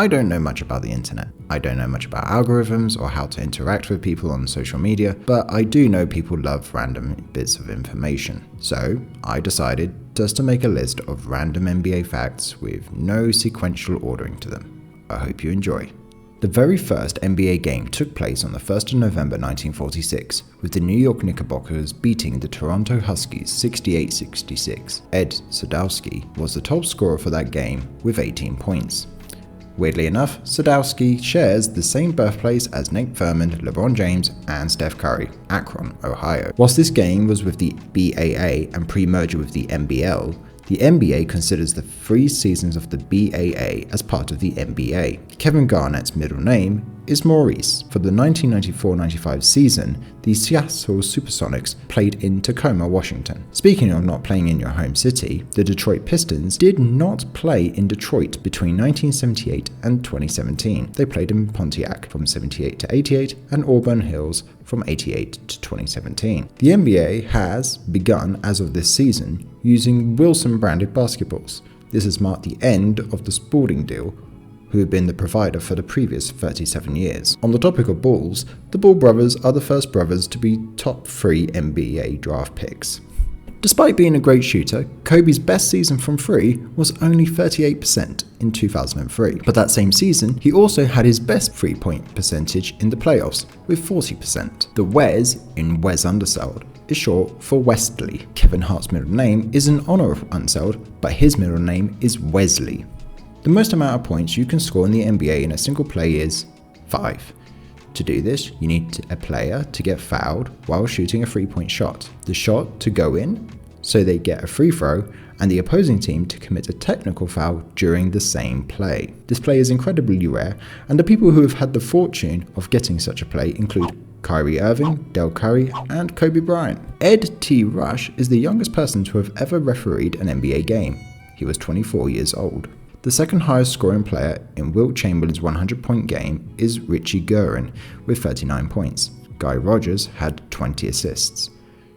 I don't know much about the internet. I don't know much about algorithms or how to interact with people on social media, but I do know people love random bits of information. So I decided just to make a list of random NBA facts with no sequential ordering to them. I hope you enjoy. The very first NBA game took place on the 1st of November 1946, with the New York Knickerbockers beating the Toronto Huskies 68-66. Ed Sadowski was the top scorer for that game with 18 points. Weirdly enough, Sadowski shares the same birthplace as Nate Thurmond, LeBron James, and Steph Curry, Akron, Ohio. Whilst this game was with the BAA and pre-merger with the NBL, the NBA considers the 3 seasons of the BAA as part of the NBA. Kevin Garnett's middle name is Maurice. For the 1994-95 season, the Seattle Supersonics played in Tacoma, Washington. Speaking of not playing in your home city, the Detroit Pistons did not play in Detroit between 1978 and 2017. They played in Pontiac from 78 to 88 and Auburn Hills from 88 to 2017. The NBA has begun, as of this season, using Wilson-branded basketballs. This has marked the end of the Sporting deal, who have been the provider for the previous 37 years. On the topic of balls, the Ball brothers are the first brothers to be top 3 NBA draft picks. Despite being a great shooter, Kobe's best season from 3 was only 38% in 2003. But that same season, he also had his best 3-point percentage in the playoffs with 40%. The Wes in Wes Unseld is short for Wesley. Kevin Hart's middle name is in honor of Unseld, but his middle name is Wesley. The most amount of points you can score in the NBA in a single play is 5. To do this, you need a player to get fouled while shooting a 3-point shot, the shot to go in, so they get a free throw, and the opposing team to commit a technical foul during the same play. This play is incredibly rare, and the people who have had the fortune of getting such a play include Kyrie Irving, Del Curry, and Kobe Bryant. Ed T. Rush is the youngest person to have ever refereed an NBA game. He was 24 years old. The second highest scoring player in Wilt Chamberlain's 100-point game is Richie Guerin with 39 points. Guy Rogers had 20 assists.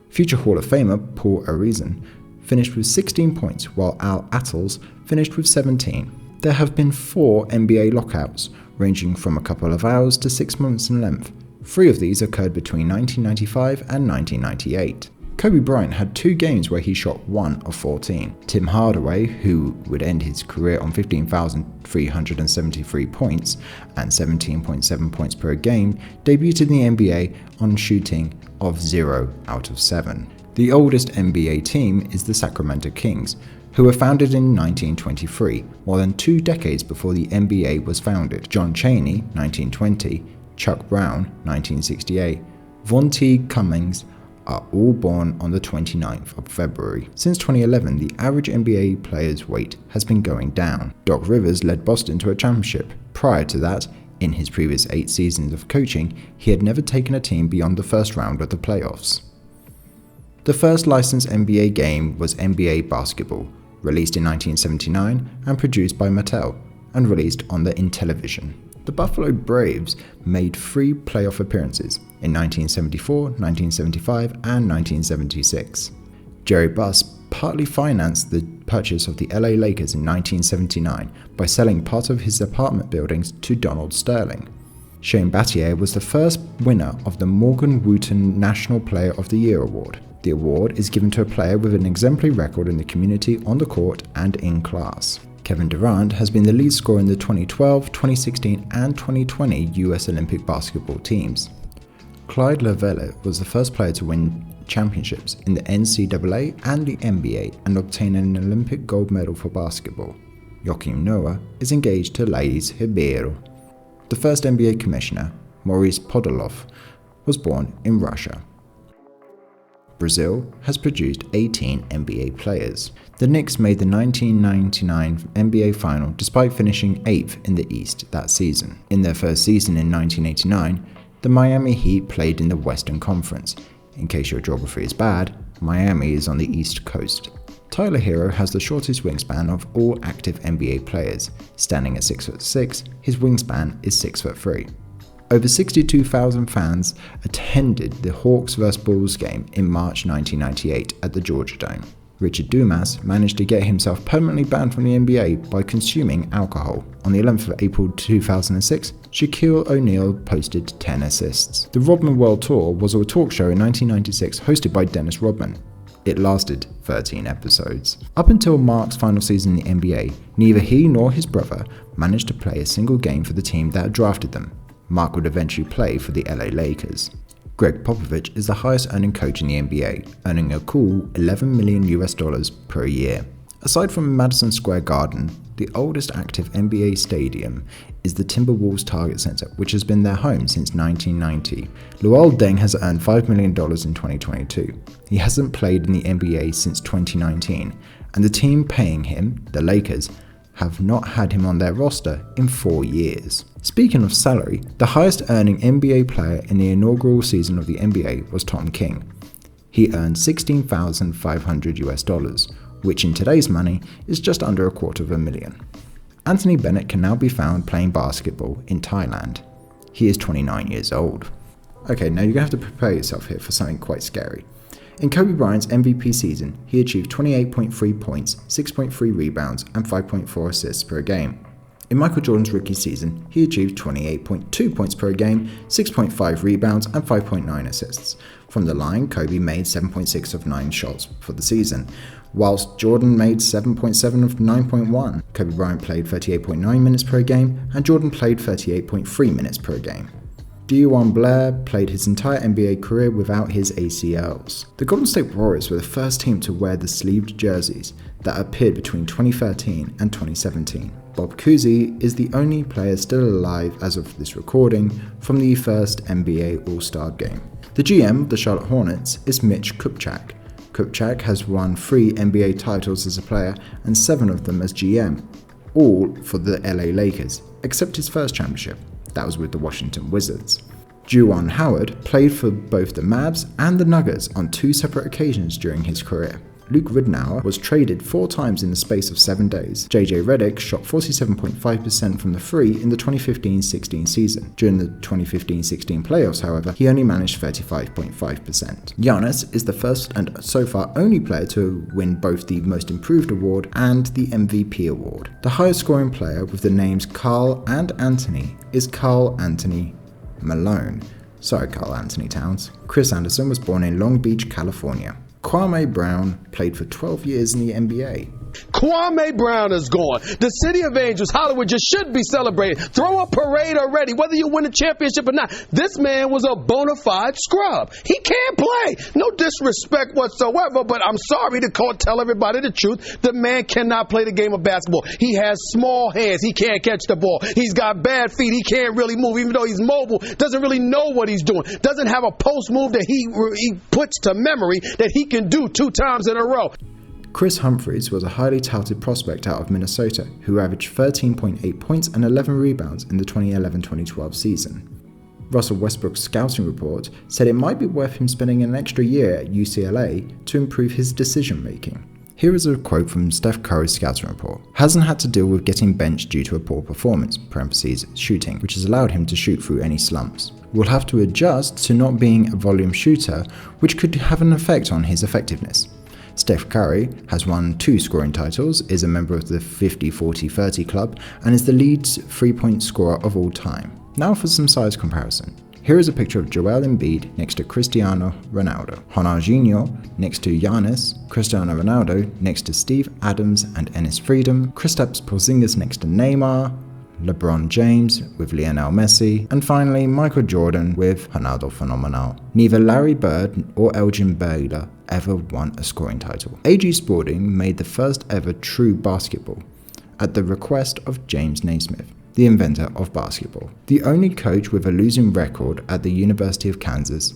Future Hall of Famer Paul Arizin finished with 16 points, while Al Attles finished with 17. There have been 4 NBA lockouts, ranging from a couple of hours to 6 months in length. 3 of these occurred between 1995 and 1998. Kobe Bryant had 2 games where he shot 1 of 14. Tim Hardaway, who would end his career on 15,373 points and 17.7 points per game, debuted in the NBA on shooting of 0 out of 7. The oldest NBA team is the Sacramento Kings, who were founded in 1923, more than 2 decades before the NBA was founded. John Chaney, 1920, Chuck Brown, 1968, Von T. Cummings, are all born on the 29th of February. Since 2011, the average NBA player's weight has been going down. Doc Rivers led Boston to a championship. Prior to that, in his previous 8 seasons of coaching, he had never taken a team beyond the first round of the playoffs. The first licensed NBA game was NBA Basketball, released in 1979 and produced by Mattel, and released on the Intellivision. The Buffalo Braves made 3 playoff appearances in 1974, 1975, and 1976. Jerry Buss partly financed the purchase of the LA Lakers in 1979 by selling part of his apartment buildings to Donald Sterling. Shane Battier was the first winner of the Morgan Wooten National Player of the Year award. The award is given to a player with an exemplary record in the community, on the court, and in class. Kevin Durant has been the lead scorer in the 2012, 2016, and 2020 US Olympic basketball teams. Clyde Lovellette was the first player to win championships in the NCAA and the NBA and obtain an Olympic gold medal for basketball. Joakim Noah is engaged to Lais Ribeiro. The first NBA commissioner, Maurice Podoloff, was born in Russia. Brazil has produced 18 NBA players. The Knicks made the 1999 NBA Final despite finishing 8th in the East that season. In their first season in 1989, the Miami Heat played in the Western Conference. In case your geography is bad, Miami is on the East Coast. Tyler Hero has the shortest wingspan of all active NBA players. Standing at 6'6", his wingspan is 6'3". Over 62,000 fans attended the Hawks vs Bulls game in March 1998 at the Georgia Dome. Richard Dumas managed to get himself permanently banned from the NBA by consuming alcohol. On the 11th of April 2006, Shaquille O'Neal posted 10 assists. The Rodman World Tour was a talk show in 1996 hosted by Dennis Rodman. It lasted 13 episodes. Up until Mark's final season in the NBA, neither he nor his brother managed to play a single game for the team that had drafted them. Mark would eventually play for the LA Lakers. Greg Popovich is the highest earning coach in the NBA, earning a cool $11 million per year. Aside from Madison Square Garden, the oldest active NBA stadium is the Timberwolves Target Center, which has been their home since 1990. Luol Deng has earned $5 million in 2022. He hasn't played in the NBA since 2019, and the team paying him, the Lakers, have not had him on their roster in 4 years. Speaking of salary, the highest earning NBA player in the inaugural season of the NBA was Tom King. He earned $16,500, which in today's money is just under $250,000. Anthony Bennett can now be found playing basketball in Thailand. He is 29 years old. Okay, now you're going to have to prepare yourself here for something quite scary. In Kobe Bryant's MVP season, he achieved 28.3 points, 6.3 rebounds, and 5.4 assists per game. In Michael Jordan's rookie season, he achieved 28.2 points per game, 6.5 rebounds, and 5.9 assists. From the line, Kobe made 7.6 of 9 shots for the season, whilst Jordan made 7.7 of 9.1. Kobe Bryant played 38.9 minutes per game, and Jordan played 38.3 minutes per game. Dion Blair played his entire NBA career without his ACLs. The Golden State Warriors were the first team to wear the sleeved jerseys that appeared between 2013 and 2017. Bob Cousy is the only player still alive as of this recording from the first NBA All-Star game. The GM of the Charlotte Hornets is Mitch Kupchak. Kupchak has won 3 NBA titles as a player and 7 of them as GM, all for the LA Lakers, except his first championship. That was with the Washington Wizards. Juwan Howard played for both the Mavs and the Nuggets on 2 separate occasions during his career. Luke Ridnour was traded 4 times in the space of 7 days. JJ Redick shot 47.5% from the free in the 2015-16 season. During the 2015-16 playoffs, however, he only managed 35.5%. Giannis is the first and so far only player to win both the Most Improved Award and the MVP Award. The highest scoring player with the names Karl and Anthony is Karl Anthony Malone. Sorry, Karl Anthony Towns. Chris Anderson was born in Long Beach, California. Kwame Brown played for 12 years in the NBA. Kwame Brown is gone. The City of Angels, Hollywood, just should be celebrated. Throw a parade already, whether you win a championship or not. This man was a bona fide scrub. He can't play. No disrespect whatsoever, but I'm sorry to tell everybody the truth. The man cannot play the game of basketball. He has small hands. He can't catch the ball. He's got bad feet. He can't really move, even though he's mobile. Doesn't really know what he's doing. Doesn't have a post move that he puts to memory that he can do 2 times in a row. Chris Humphries was a highly touted prospect out of Minnesota who averaged 13.8 points and 11 rebounds in the 2011-2012 season. Russell Westbrook's scouting report said it might be worth him spending an extra year at UCLA to improve his decision making. Here is a quote from Steph Curry's scouting report. Hasn't had to deal with getting benched due to a poor performance, shooting, which has allowed him to shoot through any slumps. Will have to adjust to not being a volume shooter, which could have an effect on his effectiveness. Steph Curry has won 2 scoring titles, is a member of the 50-40-30 club, and is the lead 3-point scorer of all time. Now for some size comparison. Here is a picture of Joel Embiid next to Cristiano Ronaldo, Ronaldinho next to Giannis, Cristiano Ronaldo next to Steve Adams and Enes Freedom, Kristaps Porzingis next to Neymar, LeBron James with Lionel Messi, and finally Michael Jordan with Ronaldo Phenomenal. Neither Larry Bird or Elgin Baylor ever won a scoring title. AG Sporting made the first ever true basketball at the request of James Naismith, the inventor of basketball. The only coach with a losing record at the University of Kansas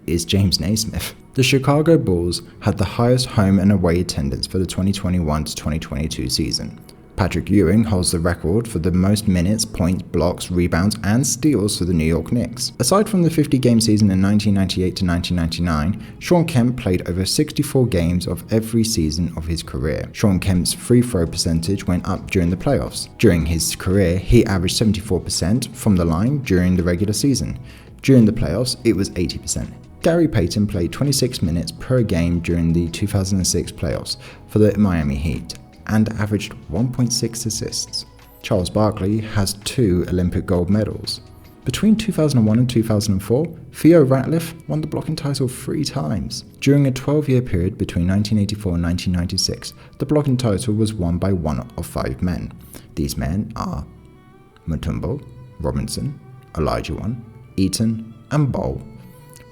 is James Naismith. The Chicago Bulls had the highest home and away attendance for the 2021-2022 season. Patrick Ewing holds the record for the most minutes, points, blocks, rebounds, and steals for the New York Knicks. Aside from the 50-game season in 1998 to 1999, Shawn Kemp played over 64 games of every season of his career. Shawn Kemp's free throw percentage went up during the playoffs. During his career, he averaged 74% from the line during the regular season. During the playoffs, it was 80%. Gary Payton played 26 minutes per game during the 2006 playoffs for the Miami Heat and averaged 1.6 assists. Charles Barkley has 2 Olympic gold medals. Between 2001 and 2004, Theo Ratliff won the blocking title 3 times. During a 12-year period between 1984 and 1996, the blocking title was won by one of 5 men. These men are Mutombo, Robinson, Olajuwon, Eaton, and Bol.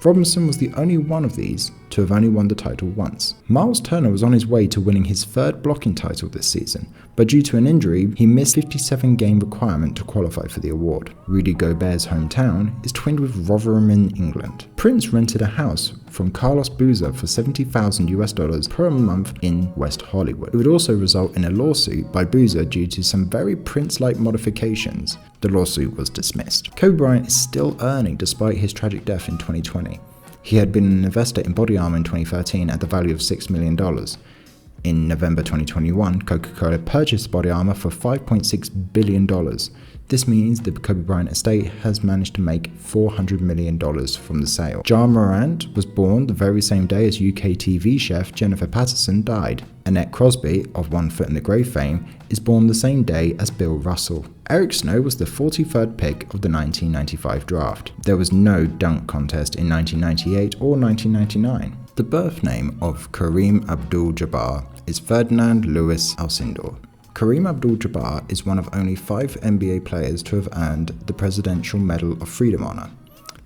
Robinson was the only one of these to have only won the title once. Miles Turner was on his way to winning his 3rd blocking title this season, but due to an injury, he missed the 57-game requirement to qualify for the award. Rudy Gobert's hometown is twinned with Rotherham in England. Prince rented a house from Carlos Boozer for $70,000 per month in West Hollywood. It would also result in a lawsuit by Boozer due to some very Prince-like modifications. The lawsuit was dismissed. Kobe Bryant is still earning despite his tragic death in 2020. He had been an investor in Body Armor in 2013 at the value of $6 million. In November 2021, Coca-Cola purchased Body Armor for $5.6 billion. This means the Kobe Bryant estate has managed to make $400 million from the sale. Ja Morant was born the very same day as UK TV chef Jennifer Patterson died. Annette Crosby, of One Foot in the Grave fame, is born the same day as Bill Russell. Eric Snow was the 43rd pick of the 1995 draft. There was no dunk contest in 1998 or 1999. The birth name of Kareem Abdul-Jabbar is Ferdinand Louis Alcindor. Kareem Abdul-Jabbar is one of only 5 NBA players to have earned the Presidential Medal of Freedom honor.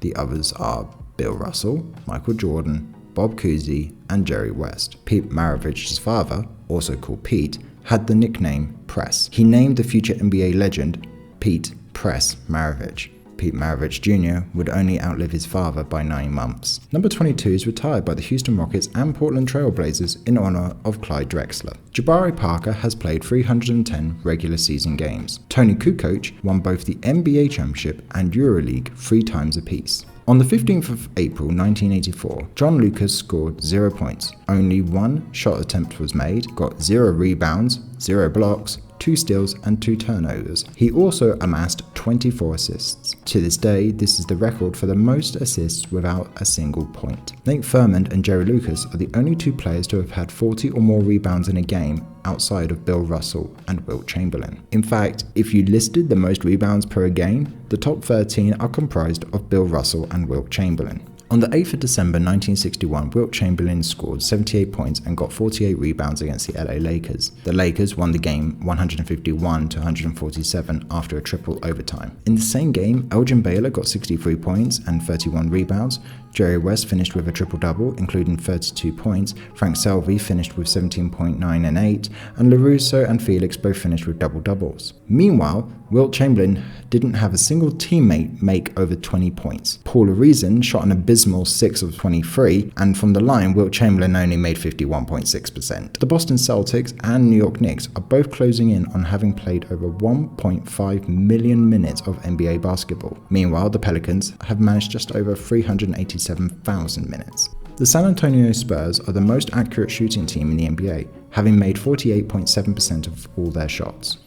The others are Bill Russell, Michael Jordan, Bob Cousy, and Jerry West. Pete Maravich's father, also called Pete, had the nickname Press. He named the future NBA legend Pete Press Maravich. Pete Maravich Jr. would only outlive his father by 9 months. Number 22 is retired by the Houston Rockets and Portland Trail Blazers in honor of Clyde Drexler. Jabari Parker has played 310 regular season games. Tony Kukoc won both the NBA Championship and EuroLeague 3 times apiece. On the 15th of April 1984, John Lucas scored 0 points. Only 1 shot attempt was made, got 0 rebounds, 0 blocks, 2 steals and 2 turnovers. He also amassed 24 assists. To this day, this is the record for the most assists without a single point. Nate Thurmond and Jerry Lucas are the only 2 players to have had 40 or more rebounds in a game outside of Bill Russell and Wilt Chamberlain. In fact, if you listed the most rebounds per game, the top 13 are comprised of Bill Russell and Wilt Chamberlain. On the 8th of December 1961, Wilt Chamberlain scored 78 points and got 48 rebounds against the LA Lakers. The Lakers won the game 151-147 after a triple overtime. In the same game, Elgin Baylor got 63 points and 31 rebounds. Jerry West finished with a triple-double, including 32 points. Frank Selvey finished with 17.9 and 8, and LaRusso and Felix both finished with double-doubles. Meanwhile, Wilt Chamberlain didn't have a single teammate make over 20 points. Paul Arizin shot an abysmal 6 of 23, and from the line, Wilt Chamberlain only made 51.6%. The Boston Celtics and New York Knicks are both closing in on having played over 1.5 million minutes of NBA basketball. Meanwhile, the Pelicans have managed just over 387,000 minutes. The San Antonio Spurs are the most accurate shooting team in the NBA, having made 48.7% of all their shots.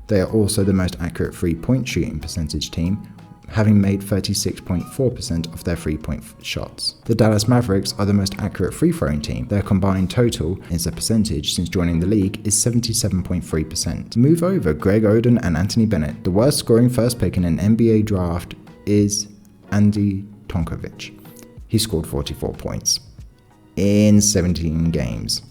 They are also the most accurate 3-point shooting percentage team, having made 36.4% of their 3-point shots. The Dallas Mavericks are the most accurate free-throwing team. Their combined total as a percentage since joining the league is 77.3%. Move over Greg Oden and Anthony Bennett. The worst scoring first pick in an NBA draft is Andy Tonkovic. He scored 44 points in 17 games.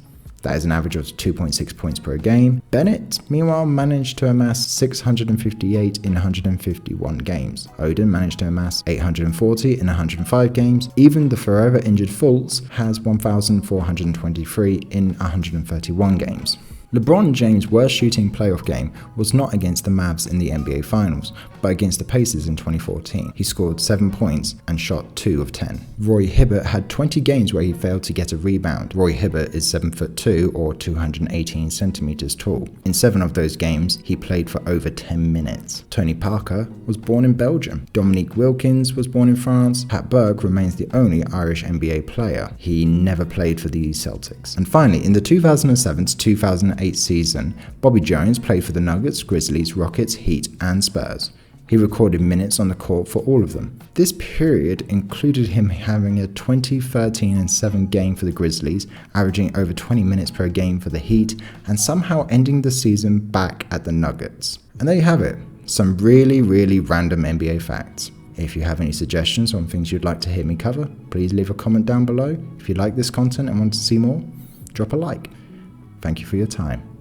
That is an average of 2.6 points per game. Bennett, meanwhile, managed to amass 658 in 151 games. Oden managed to amass 840 in 105 games. Even the forever injured Fultz has 1,423 in 131 games. LeBron James' worst shooting playoff game was not against the Mavs in the NBA Finals, but against the Pacers in 2014. He scored 7 points and shot 2 of 10. Roy Hibbert had 20 games where he failed to get a rebound. Roy Hibbert is 7'2" or 218 centimeters tall. In 7 of those games, he played for over 10 minutes. Tony Parker was born in Belgium. Dominique Wilkins was born in France. Pat Burke remains the only Irish NBA player. He never played for the Celtics. And finally, in the 2007-2008 season, Bobby Jones played for the Nuggets, Grizzlies, Rockets, Heat, and Spurs. He recorded minutes on the court for all of them. This period included him having a 20-13-7 game for the Grizzlies, averaging over 20 minutes per game for the Heat, and somehow ending the season back at the Nuggets. And there you have it, some really random NBA facts. If you have any suggestions on things you'd like to hear me cover, please leave a comment down below. If you like this content and want to see more, drop a like. Thank you for your time.